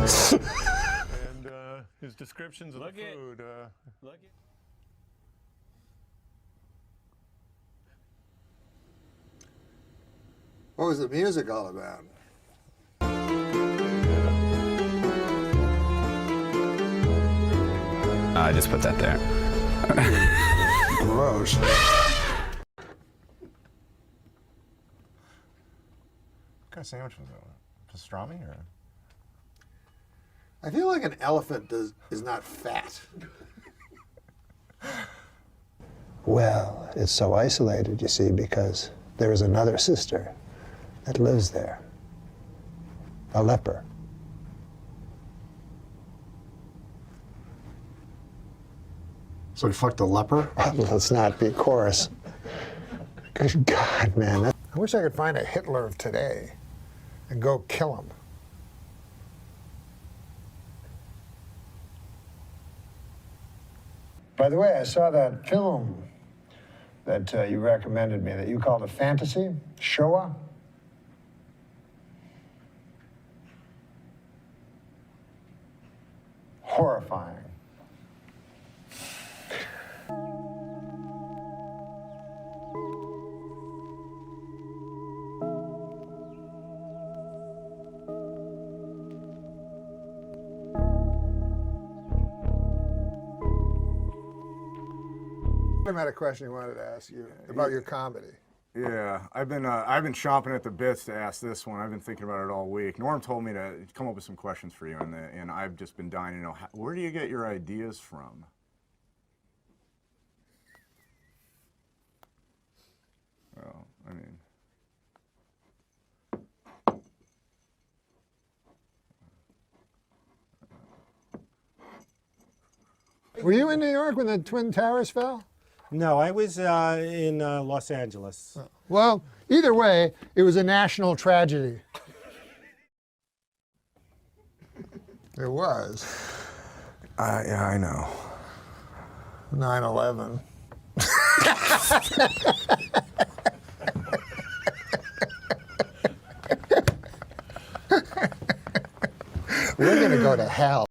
And his descriptions of the food. What was the music all about? I just put that there. Gross. What kind of sandwich was that? Pastrami or? I feel like an elephant is not fat. Well, it's so isolated, you see, because there is another sister that lives there. A leper. So he fucked a leper? Let's not be coarse. Good God, man. I wish I could find a Hitler of today and go kill him. By the way, I saw that film that you recommended me that you called a fantasy, Shoah. Horrifying. I had a question I wanted to ask you about your comedy. Yeah, I've been chomping at the bits to ask this one. I've been thinking about it all week. Norm told me to come up with some questions for you, and I've just been dying to know, where do you get your ideas from? Well, I mean... Were you in New York when the Twin Towers fell? No, I was in Los Angeles. Well, either way, it was a national tragedy. It was. yeah, I know. 9/11. We're going to go to hell.